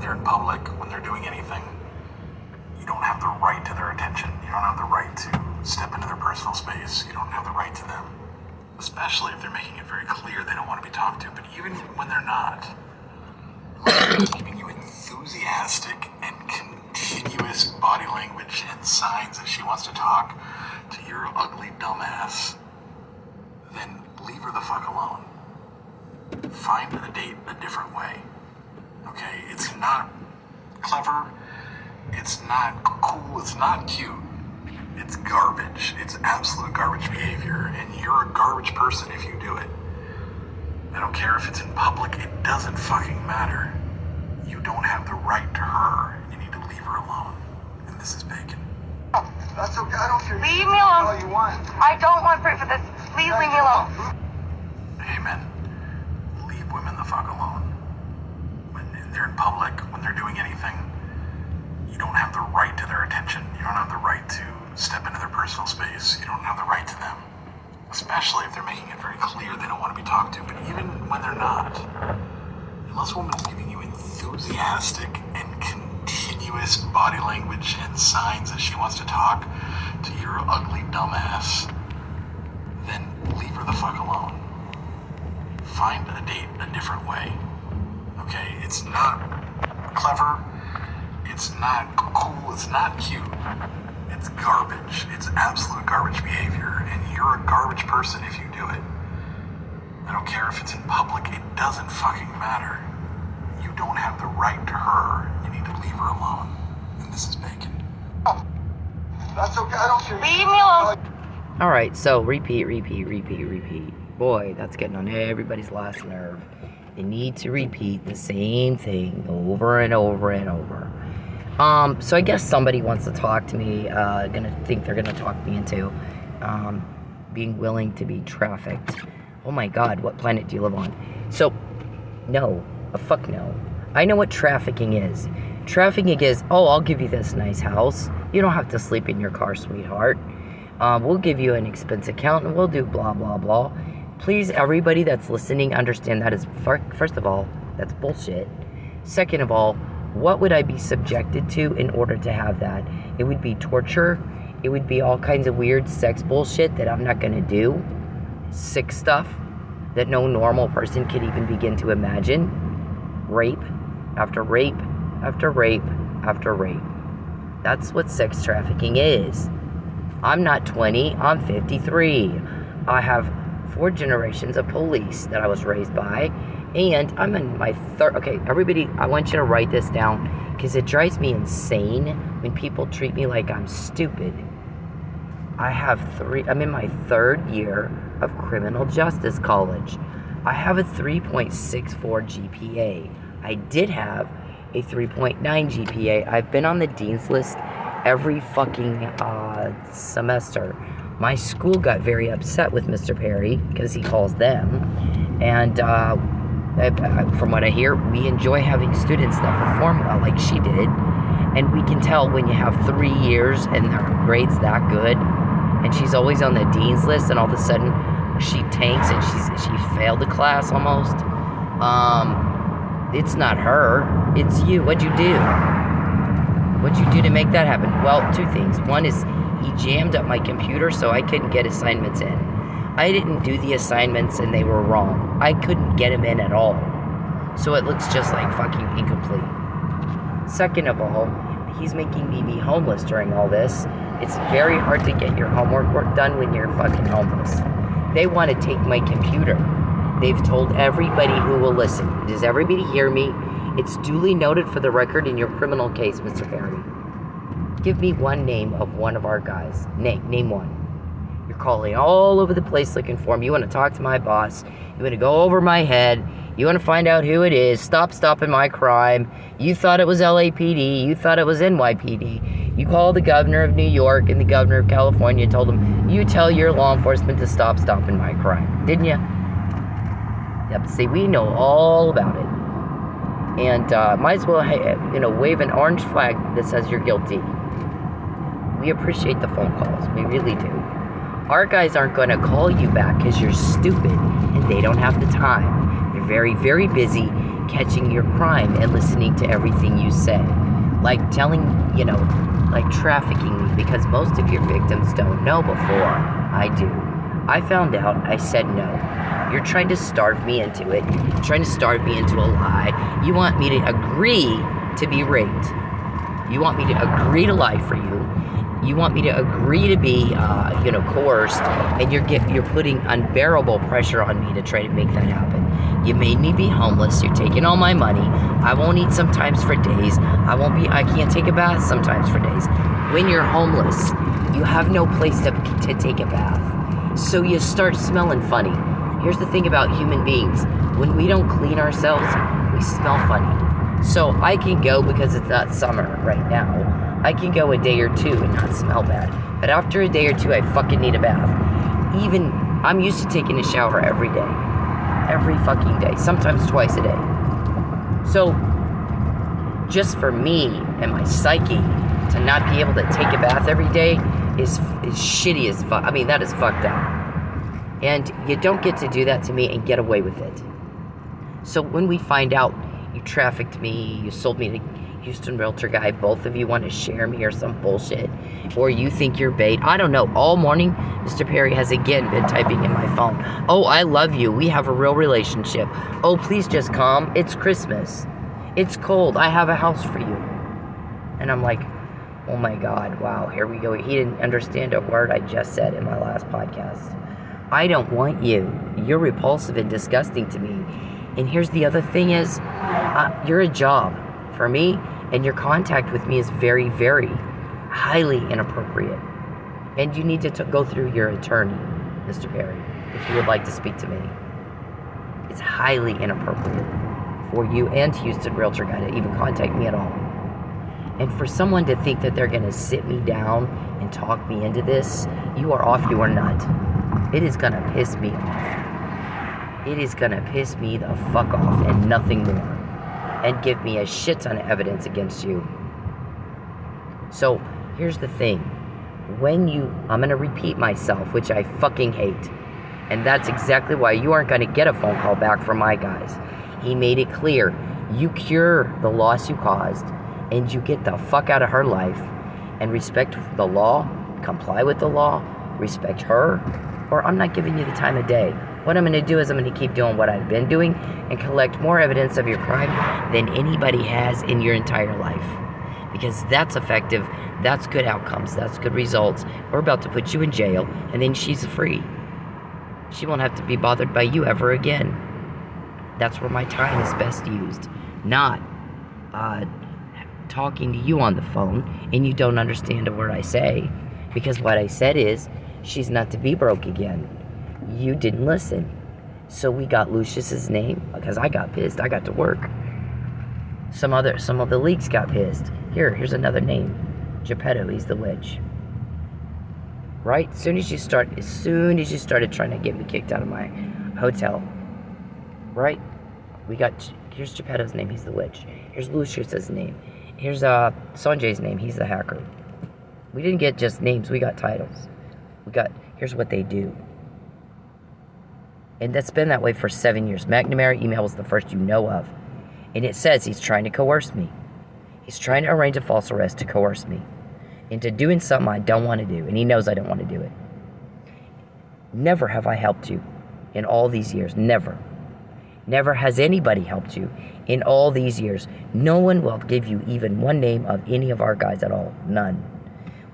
they're in public, when they're doing anything, you don't have the right to their attention. You don't have the right to step into their personal space. You don't have the right to them. Especially if they're making it very clear they don't want to be talked to. But even when they're not, giving you enthusiastic and continuous body language and signs that she wants to talk to your ugly dumbass, then leave her the fuck alone. Find a date a different way. Okay? It's not clever. It's not cool. It's not cute. It's garbage. It's absolute garbage behavior, and you're a garbage person if you do it. I don't care if it's in public. It doesn't fucking matter. You don't have the right to her. You need to leave her alone. And this is bacon. Oh, that's okay. I don't care. Leave me alone. All you want. I don't want proof of this. Please leave me alone. Hey, men. Leave women the fuck alone. When they're in public, when they're doing anything, you don't have the right to their attention. You don't have the right to step into their personal space. You don't have the right to them. Especially if they're making it very clear they don't want to be talked to. But even when they're not, unless a woman is giving you enthusiastic and continuous body language and signs that she wants to talk to your ugly dumbass, then leave her the fuck alone. Find a date a different way. Okay? It's not clever. It's not cool. It's not cute. It's garbage. It's absolute garbage behavior, and you're a garbage person if you do it. I don't care if it's in public. It doesn't fucking matter. You don't have the right to her. You need to leave her alone. And this is bacon. Oh, that's okay. I don't care. Leave me alone. Alright, so repeat. Boy, that's getting on everybody's last nerve. They need to repeat the same thing over and over and over. So I guess somebody wants to talk to me, they're gonna talk me into, being willing to be trafficked. Oh my god, what planet do you live on? So, no. Fuck no. I know what trafficking is. Trafficking is, oh, I'll give you this nice house. You don't have to sleep in your car, sweetheart. We'll give you an expense account and we'll do blah, blah, blah. Please, everybody that's listening, understand that is, first of all, that's bullshit. Second of all, what would I be subjected to in order to have that? It would be torture. It would be all kinds of weird sex bullshit that I'm not gonna do. Sick stuff that no normal person could even begin to imagine. Rape after rape after rape after rape. That's what sex trafficking is. I'm not 20, I'm 53. I have 4 generations of police that I was raised by. And I'm in my third. Okay, everybody, I want you to write this down because it drives me insane when people treat me like I'm stupid. I'm in my 3rd year of criminal justice college. I have a 3.64 GPA. I did have a 3.9 GPA. I've been on the dean's list every fucking semester. My school got very upset with Mr. Perry because he calls them. And, from what I hear, we enjoy having students that perform well like she did. And we can tell when you have 3 years and their grades that good, and she's always on the dean's list, and all of a sudden she tanks and she failed the class almost. It's not her, it's you. What'd you do? What'd you do to make that happen? Well, 2 things. One is he jammed up my computer so I couldn't get assignments in. I didn't do the assignments and they were wrong. I couldn't get them in at all. So it looks just like fucking incomplete. Second of all, he's making me be homeless during all this. It's very hard to get your homework work done when you're fucking homeless. They want to take my computer. They've told everybody who will listen. Does everybody hear me? It's duly noted for the record in your criminal case, Mr. Perry. Give me one name of one of our guys. Name one. You're calling all over the place looking for him. You want to talk to my boss. You want to go over my head. You want to find out who it is. Stop stopping my crime. You thought it was LAPD. You thought it was NYPD. You called the governor of New York and the governor of California and told them, you tell your law enforcement to stop stopping my crime. Didn't you? Yep, see, we know all about it. And might as well, wave an orange flag that says you're guilty. We appreciate the phone calls. We really do. Our guys aren't going to call you back because you're stupid and they don't have the time. They're very, very busy catching your crime and listening to everything you say. Like telling, like trafficking me, because most of your victims don't know before I do. I found out, I said no. You're trying to starve me into it. You're trying to starve me into a lie. You want me to agree to be raped. You want me to agree to lie for you. You want me to agree to be, coerced, and you're putting unbearable pressure on me to try to make that happen. You made me be homeless. You're taking all my money. I won't eat sometimes for days. I can't take a bath sometimes for days. When you're homeless, you have no place to take a bath. So you start smelling funny. Here's the thing about human beings. When we don't clean ourselves, we smell funny. So I can go, because it's not summer right now, I can go a day or two and not smell bad. But after a day or two, I fucking need a bath. I'm used to taking a shower every day. Every fucking day. Sometimes twice a day. So, just for me and my psyche to not be able to take a bath every day is shitty as fuck. I mean, that is fucked up. And you don't get to do that to me and get away with it. So when we find out you trafficked me, you sold me to Houston realtor guy, both of you want to share me or some bullshit, or you think you're bait, I don't know. All morning, Mr. Perry has again been typing in my phone. Oh, I love you. We have a real relationship. Oh, please just come. It's Christmas. It's cold. I have a house for you. And I'm like, oh my God, wow, here we go. He didn't understand a word I just said in my last podcast. I don't want you. You're repulsive and disgusting to me. And here's the other thing is, you're a job for me, and your contact with me is very, very highly inappropriate. And you need to go through your attorney, Mr. Perry, if you would like to speak to me. It's highly inappropriate for you and Houston realtor guy to even contact me at all. And for someone to think that they're going to sit me down and talk me into this, you are off your nut. It is going to piss me off. It is going to piss me the fuck off and nothing more. And give me a shit ton of evidence against you. So, here's the thing. I'm going to repeat myself, which I fucking hate. And that's exactly why you aren't going to get a phone call back from my guys. He made it clear. You cure the loss you caused, and you get the fuck out of her life, and respect the law, comply with the law, respect her, or I'm not giving you the time of day. What I'm going to do is I'm going to keep doing what I've been doing and collect more evidence of your crime than anybody has in your entire life. Because that's effective, that's good outcomes, that's good results. We're about to put you in jail, and then she's free. She won't have to be bothered by you ever again. That's where my time is best used. Not talking to you on the phone, and you don't understand a word I say. Because what I said is, she's not to be broke again. You didn't listen. So we got Lucius's name, because I got pissed. I got to work. Some of the leaks got pissed. Here's another name. Geppetto, he's the witch. Right? As soon as you started trying to get me kicked out of my hotel. Right? Here's Geppetto's name, he's the witch. Here's Lucius's name. Here's Sanjay's name, he's the hacker. We didn't get just names, we got titles. Here's what they do. And that's been that way for 7 years. McNamara email was the first you know of. And it says he's trying to coerce me. He's trying to arrange a false arrest to coerce me into doing something I don't want to do. And he knows I don't want to do it. Never have I helped you in all these years. Never. Never has anybody helped you in all these years. No one will give you even one name of any of our guys at all. None.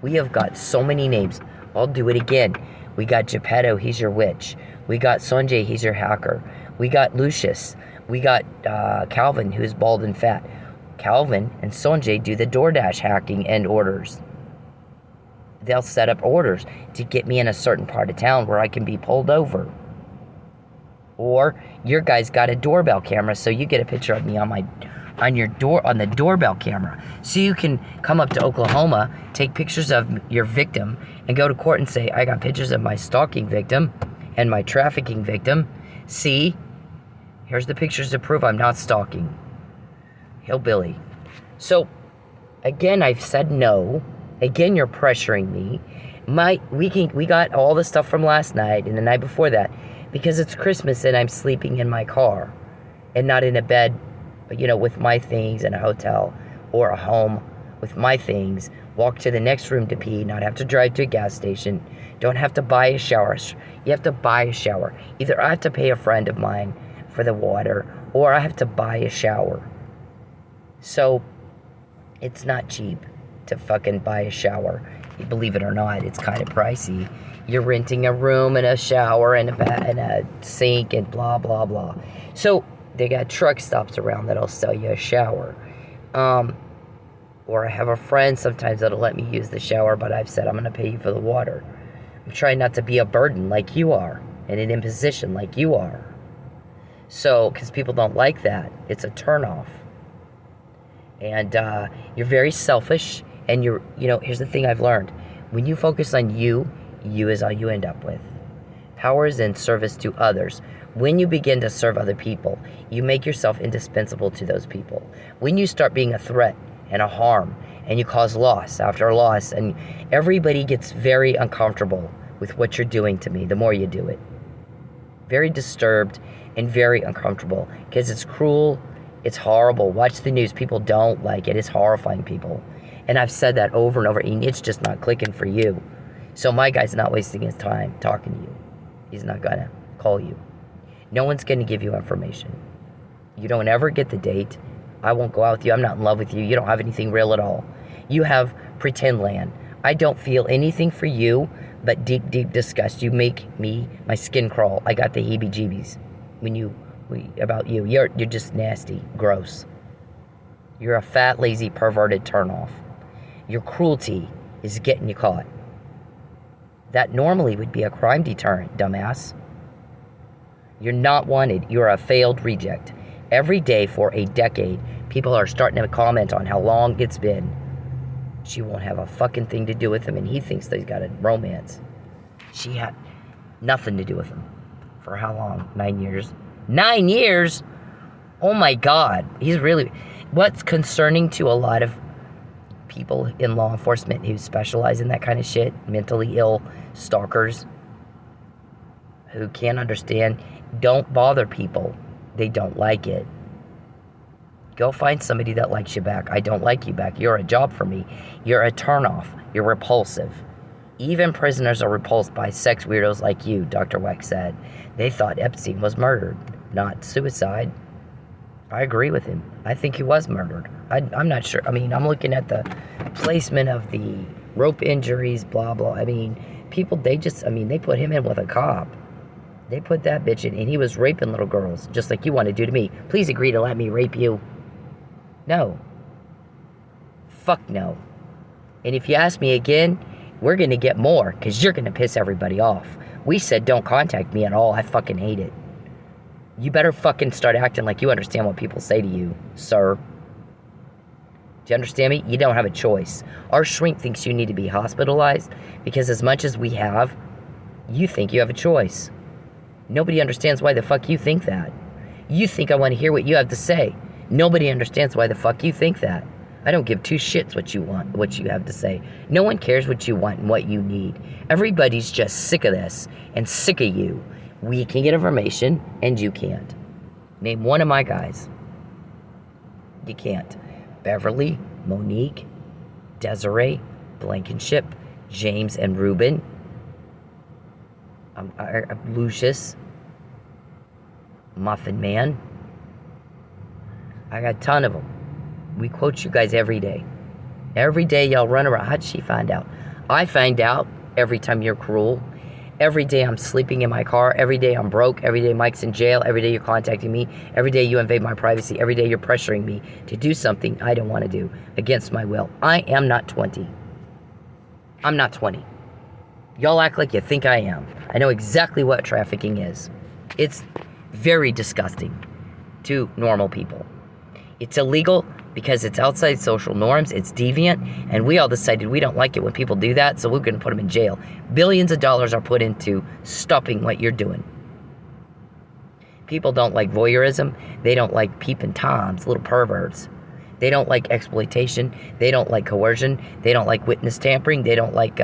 We have got so many names. I'll do it again. We got Geppetto, he's your witch. We got Sanjay, he's your hacker. We got Lucius. We got Calvin, who's bald and fat. Calvin and Sanjay do the DoorDash hacking and orders. They'll set up orders to get me in a certain part of town where I can be pulled over. Or your guy's got a doorbell camera, so you get a picture of me on the doorbell camera. So you can come up to Oklahoma, take pictures of your victim, and go to court and say, I got pictures of my stalking victim and my trafficking victim. See, here's the pictures to prove I'm not stalking. Hillbilly. So, again, I've said no. Again, you're pressuring me. We got all the stuff from last night and the night before that because it's Christmas and I'm sleeping in my car and not in a bed with my things in a hotel or a home with my things, walk to the next room to pee, not have to drive to a gas station, don't have to buy a shower. You have to buy a shower. Either I have to pay a friend of mine for the water, or I have to buy a shower. So, it's not cheap to fucking buy a shower. Believe it or not, it's kind of pricey. You're renting a room and a shower and a sink and blah, blah, blah. So, they got truck stops around that'll sell you a shower. Or I have a friend sometimes that'll let me use the shower, but I've said I'm going to pay you for the water. I'm trying not to be a burden like you are, and an imposition like you are. So, because people don't like that, it's a turnoff. And you're very selfish, and here's the thing I've learned. When you focus on you is all you end up with. Power is in service to others. When you begin to serve other people, you make yourself indispensable to those people. When you start being a threat and a harm, and you cause loss after loss, and everybody gets very uncomfortable with what you're doing to me the more you do it. Very disturbed and very uncomfortable, because it's cruel, it's horrible. Watch the news. People don't like it. It's horrifying people. And I've said that over and over, and it's just not clicking for you. So my guy's not wasting his time talking to you. He's not going to call you. No one's going to give you information. You don't ever get the date. I won't go out with you. I'm not in love with you. You don't have anything real at all. You have pretend land. I don't feel anything for you but deep, deep disgust. You make my skin crawl. I got the heebie-jeebies about you. You're just nasty, gross. You're a fat, lazy, perverted turnoff. Your cruelty is getting you caught. That normally would be a crime deterrent, dumbass. You're not wanted. You're a failed reject. Every day for a decade, people are starting to comment on how long it's been. She won't have a fucking thing to do with him, and he thinks that he's got a romance. She had nothing to do with him. For how long? 9 years? 9 years? Oh my God. He's really... What's concerning to a lot of people in law enforcement who specialize in that kind of shit, mentally ill stalkers, who can't understand, don't bother people. They don't like it. Go find somebody that likes you back. I don't like you back. You're a job for me. You're a turnoff. You're repulsive. Even prisoners are repulsed by sex weirdos like you, Dr. Weck said. They thought Epstein was murdered, not suicide. I agree with him. I think he was murdered. I'm not sure. I mean, I'm looking at the placement of the rope injuries, blah, blah. I mean, people, they put him in with a cop. They put that bitch in, and he was raping little girls, just like you want to do to me. Please agree to let me rape you. No. Fuck no. And if you ask me again, we're going to get more, because you're going to piss everybody off. We said don't contact me at all. I fucking hate it. You better fucking start acting like you understand what people say to you, sir. Do you understand me? You don't have a choice. Our shrink thinks you need to be hospitalized, because as much as we have, you think you have a choice. Nobody understands why the fuck you think that. You think I want to hear what you have to say. Nobody understands why the fuck you think that. I don't give two shits what you want, what you have to say. No one cares what you want and what you need. Everybody's just sick of this and sick of you. We can get information and you can't. Name one of my guys. You can't. Beverly, Monique, Desiree, Blankenship, James and Ruben, Lucius, Muffin Man. I got a ton of them. We quote you guys every day. Every day y'all run around. How'd she find out? I find out every time you're cruel. Every day I'm sleeping in my car. Every day I'm broke. Every day Mike's in jail. Every day you're contacting me. Every day you invade my privacy. Every day you're pressuring me to do something I don't want to do against my will. I am not 20. I'm not 20. Y'all act like you think I am. I know exactly what trafficking is. It's very disgusting to normal people. It's illegal because it's outside social norms, it's deviant, and we all decided we don't like it when people do that, so we're going to put them in jail. Billions of dollars are put into stopping what you're doing. People don't like voyeurism. They don't like peeping toms, little perverts. They don't like exploitation. They don't like coercion. They don't like witness tampering. They don't like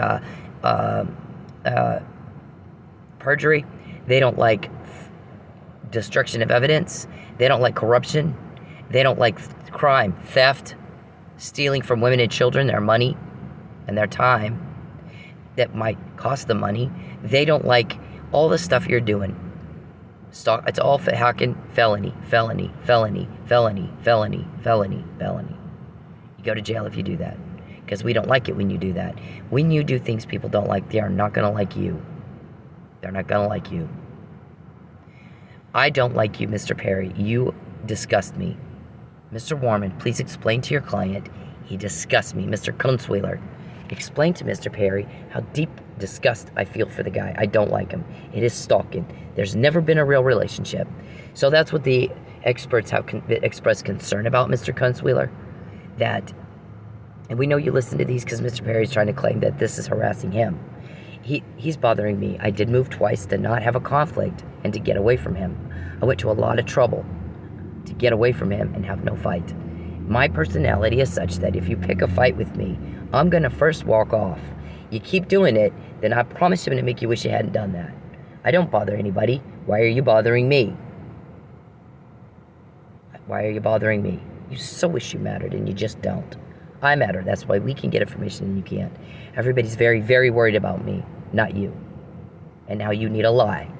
perjury. They don't like destruction of evidence. They don't like corruption. They don't like crime, theft, stealing from women and children, their money and their time that might cost them money. They don't like all the stuff you're doing. It's all hacking, felony. You go to jail if you do that. Because we don't like it when you do that. When you do things people don't like, they are not going to like you. They're not going to like you. I don't like you, Mr. Perry. You disgust me. Mr. Warman, please explain to your client. He disgusts me. Mr. Kunzweiler, explain to Mr. Perry how deep disgust I feel for the guy. I don't like him. It is stalking. There's never been a real relationship. So that's what the experts have expressed concern about, Mr. Kunzweiler. And we know you listen to these because Mr. Perry's trying to claim that this is harassing him. He's bothering me. I did move twice to not have a conflict and to get away from him. I went to a lot of trouble to get away from him and have no fight. My personality is such that if you pick a fight with me, I'm going to first walk off. You keep doing it, then I promise I'm going to make you wish you hadn't done that. I don't bother anybody. Why are you bothering me? Why are you bothering me? You so wish you mattered and you just don't. I matter. That's why we can get information and you can't. Everybody's very, very worried about me, not you. And now you need a lie.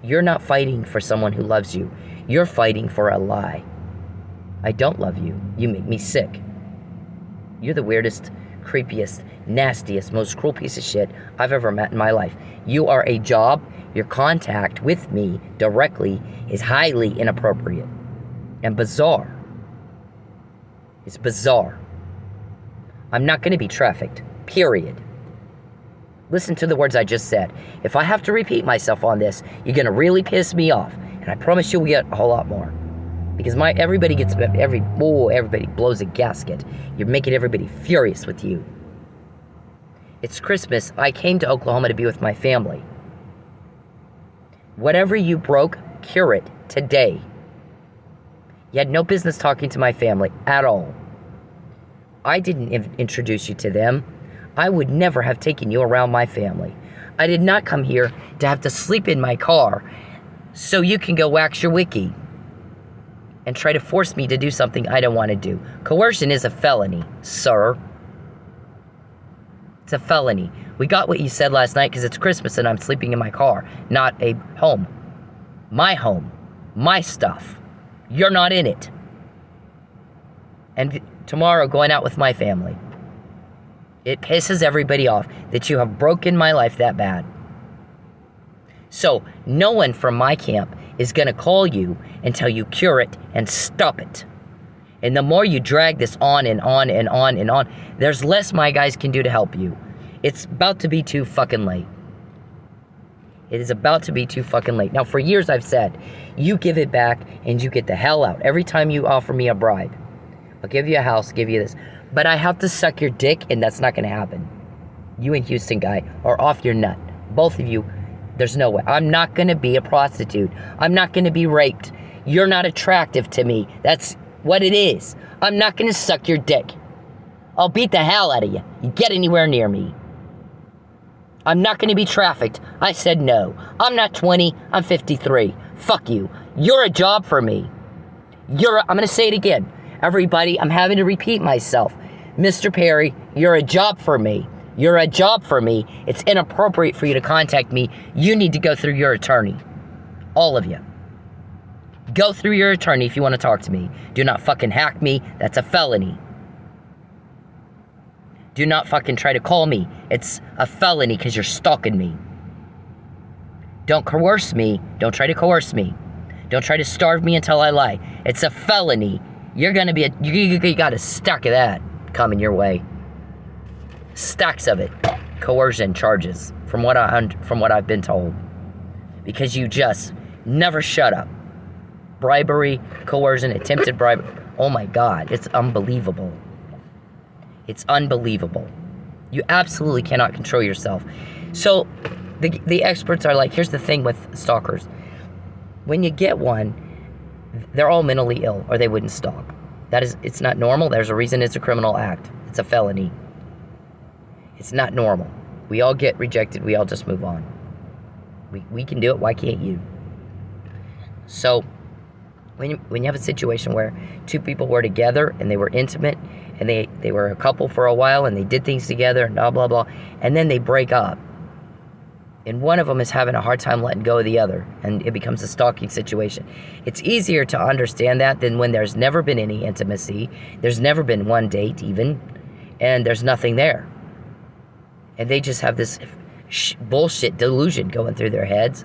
You're not fighting for someone who loves you. You're fighting for a lie. I don't love you. You make me sick. You're the weirdest, creepiest, nastiest, most cruel piece of shit I've ever met in my life. You are a job. Your contact with me directly is highly inappropriate and bizarre. It's bizarre. I'm not going to be trafficked, period. Listen to the words I just said. If I have to repeat myself on this, you're going to really piss me off. And I promise you'll get a whole lot more. Because everybody blows a gasket. You're making everybody furious with you. It's Christmas. I came to Oklahoma to be with my family. Whatever you broke, cure it today. You had no business talking to my family at all. I didn't introduce you to them. I would never have taken you around my family. I did not come here to have to sleep in my car so you can go wax your wiki and try to force me to do something I don't want to do. Coercion is a felony, sir. It's a felony. We got what you said last night because it's Christmas and I'm sleeping in my car, not a home. My stuff. You're not in it. And tomorrow going out with my family. It pisses everybody off that you have broken my life that bad. So no one from my camp is going to call you until you cure it and stop it. And the more you drag this on and on and on and on, there's less my guys can do to help you. It's about to be too fucking late. It is about to be too fucking late. Now, for years I've said, you give it back and you get the hell out. Every time you offer me a bribe, I'll give you a house, give you this. But I have to suck your dick, and that's not going to happen. You and Houston guy are off your nut. Both of you, there's no way. I'm not going to be a prostitute. I'm not going to be raped. You're not attractive to me. That's what it is. I'm not going to suck your dick. I'll beat the hell out of you. You get anywhere near me. I'm not going to be trafficked. I said no. I'm not 20. I'm 53. Fuck you. You're a job for me. I'm going to say it again. Everybody, I'm having to repeat myself. Mr. Perry, you're a job for me. You're a job for me. It's inappropriate for you to contact me. You need to go through your attorney. All of you. Go through your attorney if you want to talk to me. Do not fucking hack me. That's a felony. Do not fucking try to call me. It's a felony because you're stalking me. Don't coerce me. Don't try to coerce me. Don't try to starve me until I lie. It's a felony. You're going to be you got a stack of that coming your way. Stacks of it. Coercion charges, from what I've been told. Because you just never shut up. Bribery, coercion, attempted bribery. Oh my God, it's unbelievable. It's unbelievable. You absolutely cannot control yourself. So the experts are like, here's the thing with stalkers. When you get one, they're all mentally ill or they wouldn't stalk. It's not normal. There's a reason it's a criminal act. It's a felony. It's not normal. We all get rejected. We all just move on. We can do it. Why can't you? So When you have a situation where two people were together and they were intimate and they were a couple for a while and they did things together and blah, blah, blah, and then they break up. And one of them is having a hard time letting go of the other, and it becomes a stalking situation. It's easier to understand that than when there's never been any intimacy, there's never been one date even, and there's nothing there. And they just have this bullshit delusion going through their heads,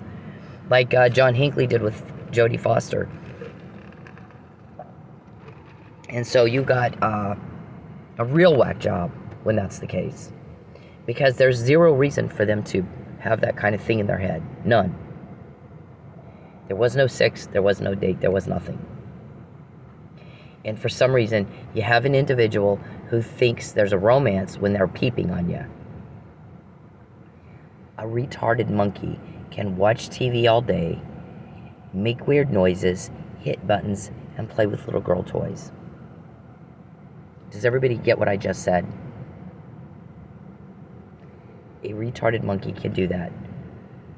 like John Hinckley did with Jodie Foster. And so you got a real whack job when that's the case, because there's zero reason for them to have that kind of thing in their head. None. There was no sex, there was no date, there was nothing. And for some reason, you have an individual who thinks there's a romance when they're peeping on you. A retarded monkey can watch TV all day, make weird noises, hit buttons, and play with little girl toys. Does everybody get what I just said? A retarded monkey can do that.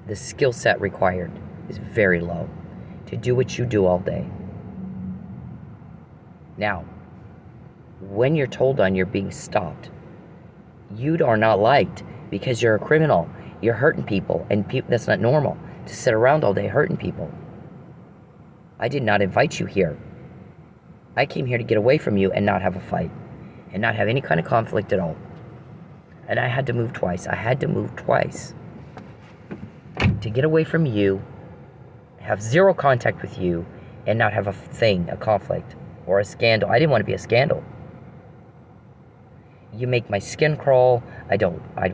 The skill set required is very low to do what you do all day. Now, when you're told on you're being stopped, you are not liked because you're a criminal. You're hurting people, and that's not normal to sit around all day hurting people. I did not invite you here. I came here to get away from you and not have a fight and not have any kind of conflict at all. And I had to move twice. I had to move twice to get away from you, have zero contact with you, and not have a thing, a conflict, or a scandal. I didn't want to be a scandal. You make my skin crawl. I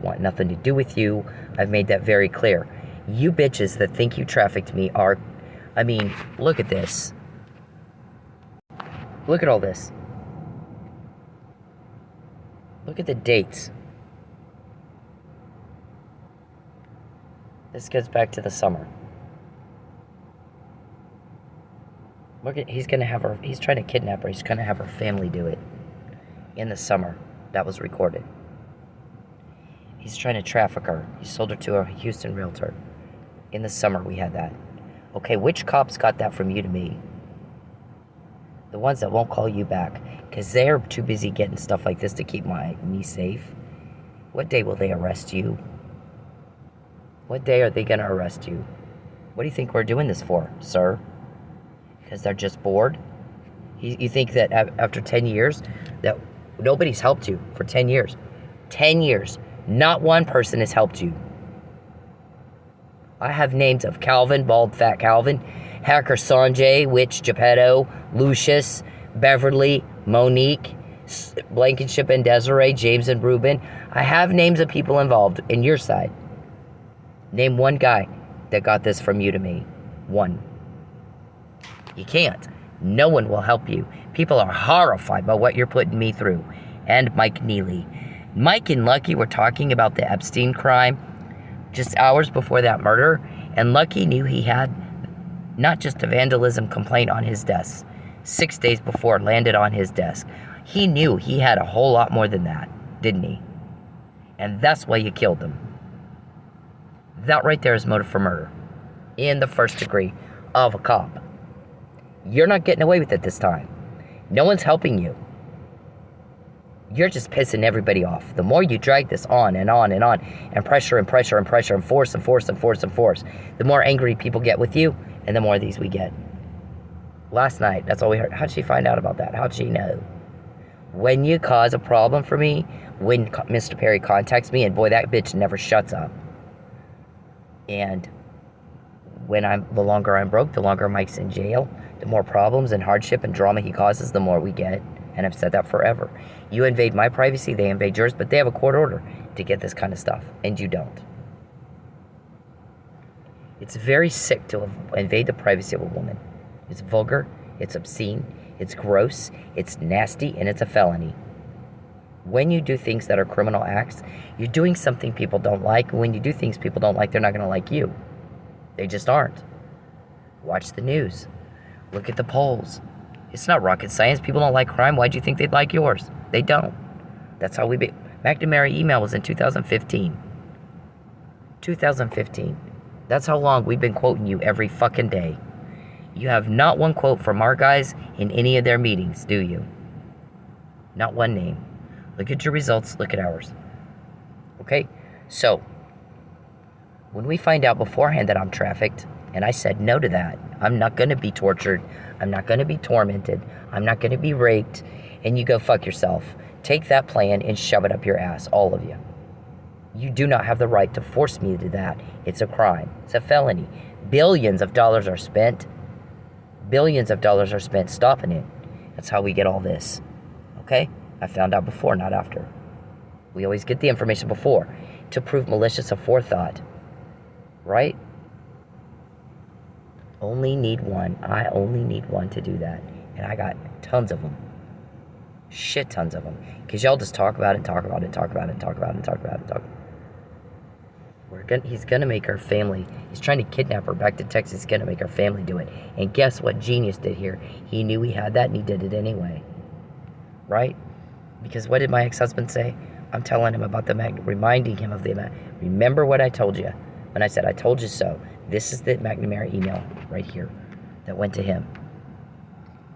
want nothing to do with you. I've made that very clear. You bitches that think you trafficked me are, I mean, look at this. Look at all this. Look at the dates. This gets back to the summer. Look at, he's trying to kidnap her. He's gonna have her family do it. In the summer, that was recorded. He's trying to traffic her. He sold her to a Houston realtor. In the summer, we had that. Okay, which cops got that from you to me? The ones that won't call you back, because they're too busy getting stuff like this to keep me safe. What day will they arrest you? What day are they going to arrest you? What do you think we're doing this for, sir? Because they're just bored? You think that after 10 years, that nobody's helped you for 10 years? 10 years. Not one person has helped you. I have names of Calvin, Bald Fat Calvin, Hacker Sanjay, Witch Geppetto, Lucius, Beverly, Monique, Blankenship and Desiree, James and Ruben. I have names of people involved in your side. Name one guy that got this from you to me. One. You can't. No one will help you. People are horrified by what you're putting me through. And Mike Neely. Mike and Lucky were talking about the Epstein crime just hours before that murder, and Lucky knew he had not just a vandalism complaint on his desk. 6 days before it landed on his desk. He knew he had a whole lot more than that, didn't he? And that's why you killed him. That right there is motive for murder. In the first degree of a cop. You're not getting away with it this time. No one's helping you. You're just pissing everybody off. The more you drag this on and on and on, and pressure and pressure and pressure and force and force and force and force, the more angry people get with you, and the more of these we get. Last night, that's all we heard. How'd she find out about that? How'd she know? When you cause a problem for me, when Mr. Perry contacts me, and boy, that bitch never shuts up. And when the longer I'm broke, the longer Mike's in jail, the more problems and hardship and drama he causes, the more we get. And I've said that forever. You invade my privacy, they invade yours, but they have a court order to get this kind of stuff, and you don't. It's very sick to invade the privacy of a woman. It's vulgar, it's obscene, it's gross, it's nasty, and it's a felony. When you do things that are criminal acts, you're doing something people don't like. When you do things people don't like, they're not going to like you. They just aren't. Watch the news. Look at the polls. It's not rocket science. People don't like crime. Why do you think they'd like yours? They don't. That's how we be. McNamara email was in 2015. 2015. That's how long we've been quoting you every fucking day. You have not one quote from our guys in any of their meetings, do you? Not one name. Look at your results, look at ours. Okay? So, when we find out beforehand that I'm trafficked, and I said no to that, I'm not going to be tortured, I'm not going to be tormented, I'm not going to be raped, and you go fuck yourself. Take that plan and shove it up your ass, all of you. You do not have the right to force me to do that. It's a crime. It's a felony. Billions of dollars are spent. Billions of dollars are spent stopping it. That's how we get all this. Okay? I found out before, not after. We always get the information before to prove malicious aforethought. Right? Only need one. I only need one to do that. And I got tons of them. Shit tons of them. Because y'all just talk about it, talk about it, talk about it, talk about it, talk about it, talk about it. He's gonna make her family. He's trying to kidnap her back to Texas. He's gonna make her family do it. And guess what genius did here? He knew he had that and he did it anyway. Right? Because what did my ex-husband say? I'm telling him about the reminding him of the remember what I told you. When I said, I told you so. This is the McNamara email right here that went to him.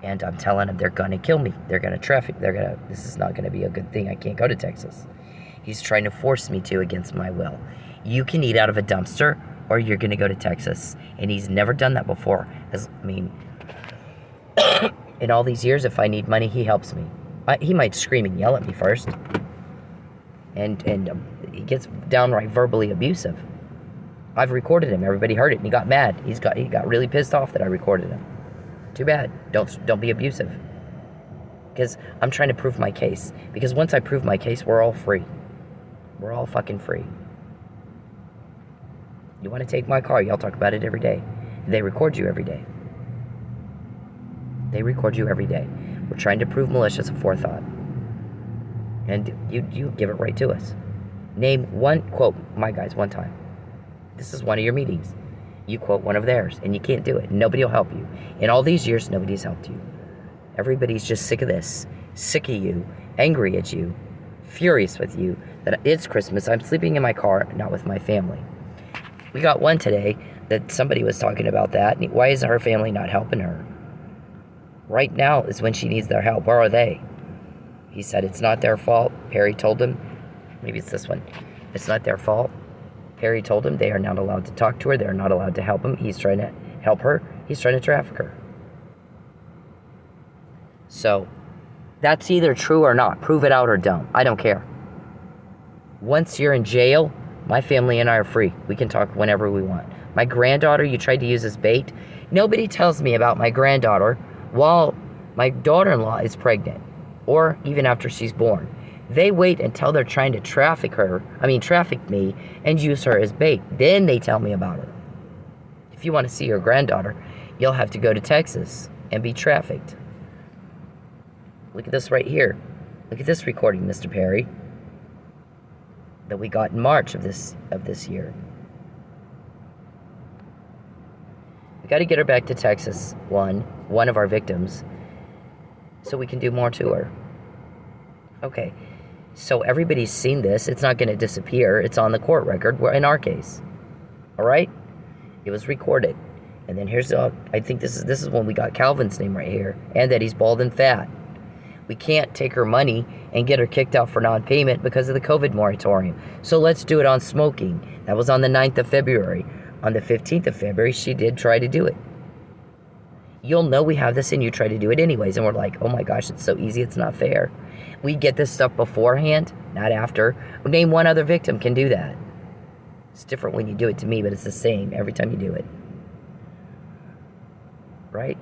And I'm telling him they're gonna kill me. They're gonna traffic. This is not gonna be a good thing. I can't go to Texas. He's trying to force me to against my will. You can eat out of a dumpster or you're gonna go to Texas. And he's never done that before. In all these years, if I need money, he helps me. He might scream and yell at me first. And he gets downright verbally abusive. I've recorded him. Everybody heard it and he got mad. He got really pissed off that I recorded him. Too bad. Don't be abusive. Because I'm trying to prove my case. Because once I prove my case, we're all free. We're all fucking free. You want to take my car? Y'all talk about it every day. They record you every day. They record you every day. We're trying to prove malicious aforethought. And you give it right to us. Name one quote, my guys, one time. This is one of your meetings. You quote one of theirs, and you can't do it. Nobody will help you. In all these years, nobody's helped you. Everybody's just sick of this. Sick of you. Angry at you. Furious with you. That it's Christmas. I'm sleeping in my car, not with my family. We got one today that somebody was talking about that. Why is her family not helping her? Right now is when she needs their help. Where are they? He said it's not their fault. Perry told him. Maybe it's this one. It's not their fault. Perry told him they are not allowed to talk to her. They're not allowed to help him. He's trying to help her. He's trying to traffic her. So, that's either true or not. Prove it out or don't. I don't care. Once you're in jail, my family and I are free. We can talk whenever we want. My granddaughter, you tried to use as bait. Nobody tells me about my granddaughter while my daughter-in-law is pregnant, or even after she's born. They wait until they're trying to traffic me and use her as bait. Then they tell me about her. If you want to see your granddaughter, you'll have to go to Texas and be trafficked. Look at this right here. Look at this recording, Mr. Perry, that we got in March of this year. We got to get her back to Texas, one of our victims, so we can do more to her. Okay, so everybody's seen this. It's not going to disappear. It's on the court record. We're in our case. All right? It was recorded. And then here's, I think this is when we got Calvin's name right here, and that he's bald and fat. We can't take her money and get her kicked out for non-payment because of the COVID moratorium. So let's do it on smoking. That was on the 9th of February. On the 15th of February, she did try to do it. You'll know we have this and you try to do it anyways. And we're like, oh my gosh, it's so easy, it's not fair. We get this stuff beforehand, not after. Name one other victim can do that. It's different when you do it to me, but it's the same every time you do it. Right?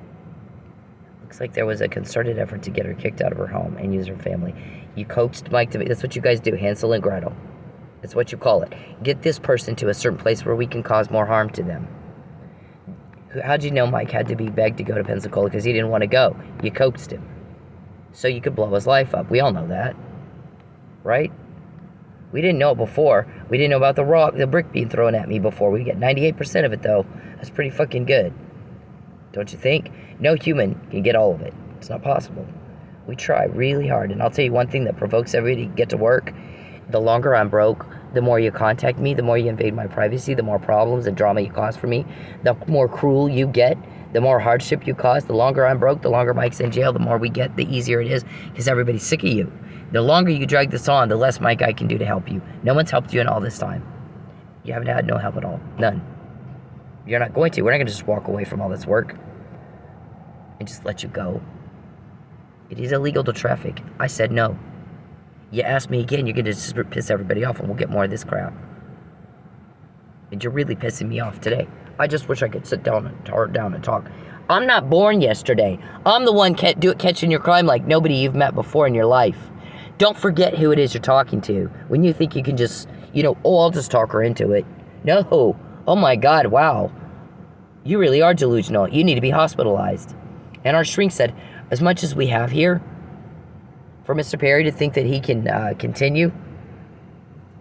Looks like there was a concerted effort to get her kicked out of her home and use her family. You coaxed Mike to me. That's what you guys do, Hansel and Gretel. That's what you call it. Get this person to a certain place where we can cause more harm to them. How'd you know Mike had to be begged to go to Pensacola because he didn't want to go? You coaxed him. So you could blow his life up. We all know that. Right? We didn't know it before. We didn't know about the brick being thrown at me before. We get 98% of it, though. That's pretty fucking good. Don't you think? No human can get all of it. It's not possible. We try really hard. And I'll tell you one thing that provokes everybody to get to work. The longer I'm broke, the more you contact me, the more you invade my privacy, the more problems and drama you cause for me, the more cruel you get, The more hardship you cause, the longer I'm broke, the longer Mike's in jail, the more we get, the easier it is, because everybody's sick of you. The longer you drag this on, the less Mike I can do to help you. No one's helped you in all this time. You haven't had no help at all. None. You're not going to. We're not going to just walk away from all this work and just let you go. It is illegal to traffic. I said no. You ask me again, you're going to just piss everybody off, and we'll get more of this crap. And you're really pissing me off today. I just wish I could sit down and talk. I'm not born yesterday. I'm the one catching your crime like nobody you've met before in your life. Don't forget who it is you're talking to. When you think you can just, I'll just talk her into it. No. Oh my God, wow. You really are delusional. You need to be hospitalized. And our shrink said, as much as we have here, for Mr. Perry to think that he can continue,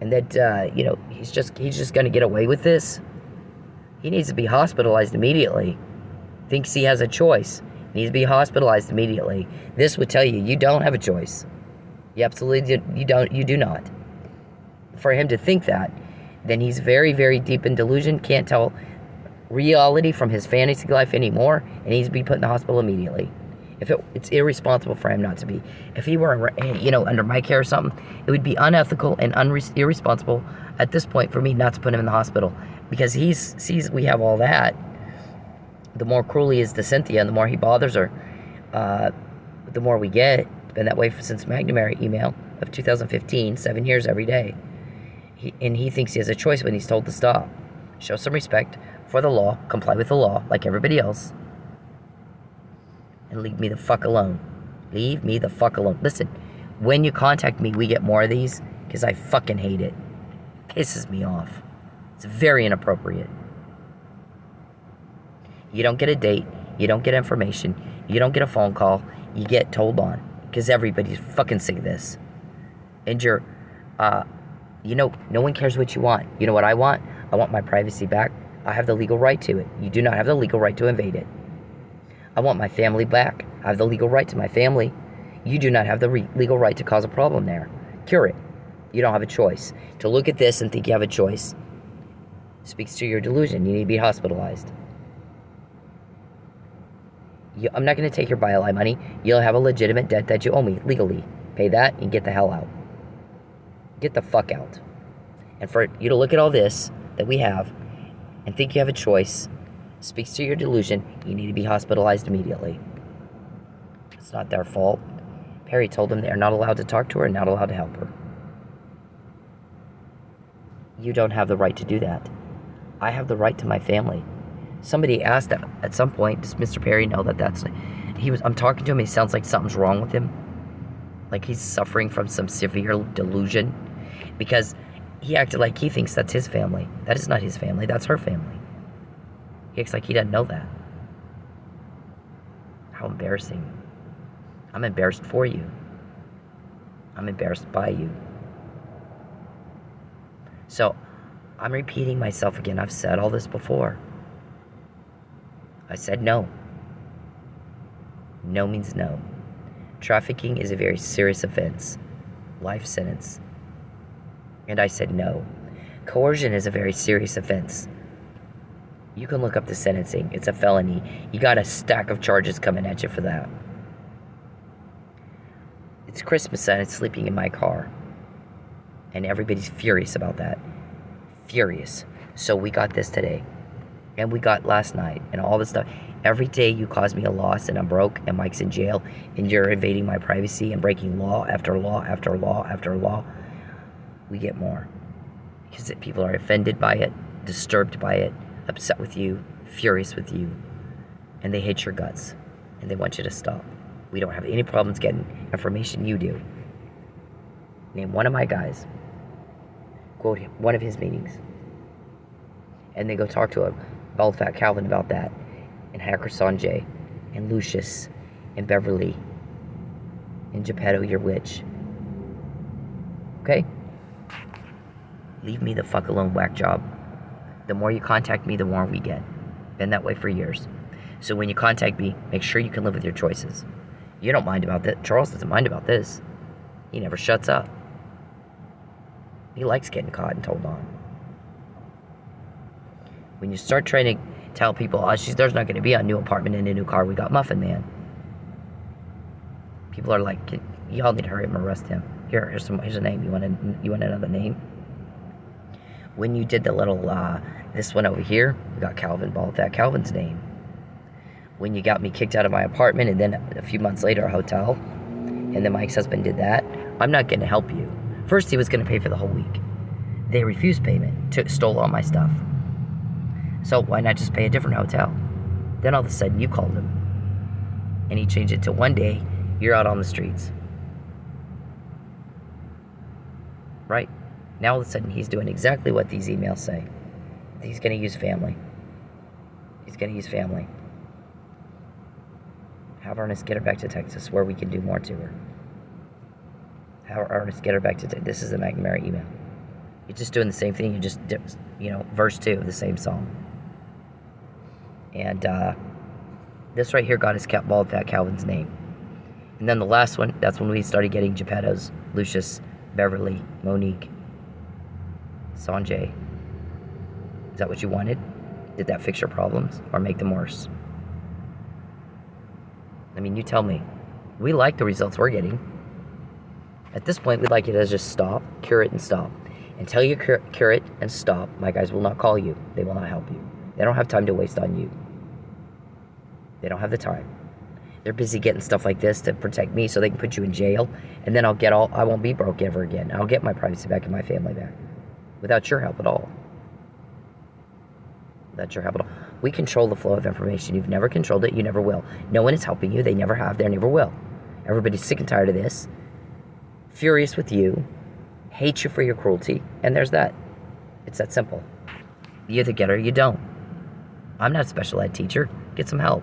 and that, he's just going to get away with this, he needs to be hospitalized immediately. Thinks he has a choice. Needs to be hospitalized immediately. This would tell you don't have a choice. You absolutely you do not. For him to think that, then he's very, very deep in delusion, can't tell reality from his fantasy life anymore, and needs to be put in the hospital immediately. It's irresponsible for him not to be. If he were, under my care or something, it would be unethical and irresponsible at this point for me not to put him in the hospital, because he sees we have all that. The more cruel he is to Cynthia, and the more he bothers her, the more we get. Been that way since McNamara email of 2015, 7 years every day. He thinks he has a choice when he's told to stop. Show some respect for the law, comply with the law like everybody else, and leave me the fuck alone. Leave me the fuck alone. Listen, when you contact me, we get more of these, because I fucking hate it. Pisses me off. It's very inappropriate. You don't get a date, you don't get information, you don't get a phone call, you get told on, because everybody's fucking sick of this. And you're, no one cares what you want. You know what I want? I want my privacy back. I have the legal right to it. You do not have the legal right to invade it. I want my family back. I have the legal right to my family. You do not have the legal right to cause a problem there. Cure it. You don't have a choice. To look at this and think you have a choice speaks to your delusion. You need to be hospitalized. I'm not going to take your BioLi money. You'll have a legitimate debt that you owe me legally. Pay that and get the hell out. Get the fuck out. And for you to look at all this that we have and think you have a choice speaks to your delusion. You need to be hospitalized immediately. It's not their fault. Perry told them they're not allowed to talk to her and not allowed to help her. You don't have the right to do that. I have the right to my family. Somebody asked at some point, does Mr. Perry know I'm talking to him, he sounds like something's wrong with him. Like he's suffering from some severe delusion. Because he acted like he thinks that's his family. That is not his family, that's her family. He acts like he doesn't know that. How embarrassing. I'm embarrassed for you. I'm embarrassed by you. So, I'm repeating myself again. I've said all this before. I said no. No means no. Trafficking is a very serious offense. Life sentence. And I said no. Coercion is a very serious offense. You can look up the sentencing. It's a felony. You got a stack of charges coming at you for that. It's Christmas and it's sleeping in my car. And everybody's furious about that. Furious. So we got this today. And we got last night. And all this stuff. Every day you cause me a loss and I'm broke and Mike's in jail. And you're invading my privacy and breaking law after law after law after law. We get more. Because people are offended by it. Disturbed by it. Upset with you. Furious with you. And they hate your guts. And they want you to stop. We don't have any problems getting information. You do. Name one of my guys. Quote him, one of his meetings. And they go talk to a bald fat Calvin about that. And Hacker Sanjay. And Lucius. And Beverly. And Geppetto, your witch. Okay? Leave me the fuck alone, whack job. The more you contact me, the more we get. Been that way for years. So when you contact me, make sure you can live with your choices. You don't mind about that. Charles doesn't mind about this. He never shuts up. He likes getting caught and told on. When you start trying to tell people, oh, there's not going to be a new apartment and a new car. We got Muffin Man. People are like, y'all need to hurry up and arrest him. Here's a name. You want another name? When you did the little, this one over here, we got Calvin Ball. That Calvin's name. When you got me kicked out of my apartment, and then a few months later, a hotel, and then my ex-husband did that, I'm not going to help you. First, he was going to pay for the whole week. They refused payment, stole all my stuff. So why not just pay a different hotel? Then all of a sudden, you called him, and he changed it to one day, you're out on the streets. Right? Now all of a sudden, he's doing exactly what these emails say. He's going to use family. He's going to use family. Have Ernest get her back to Texas where we can do more to her. Have Ernest get her back to Texas. This is the McNamara email. You're just doing the same thing. You just, verse 2 of the same song. And this right here got his bald fat Calvin's name. And then the last one, that's when we started getting Geppetto's, Lucius, Beverly, Monique, Sanjay. Is that what you wanted? Did that fix your problems or make them worse? I mean, you tell me. We like the results we're getting. At this point, we'd like you to just stop, cure it, and stop. Until you cure it and stop, my guys will not call you. They will not help you. They don't have time to waste on you. They don't have the time. They're busy getting stuff like this to protect me so they can put you in jail, and then I won't be broke ever again. I'll get my privacy back and my family back. Without your help at all. Without your help at all. We control the flow of information. You've never controlled it. You never will. No one is helping you. They never have. They never will. Everybody's sick and tired of this. Furious with you. Hate you for your cruelty. And there's that. It's that simple. You either get it or you don't. I'm not a special ed teacher. Get some help.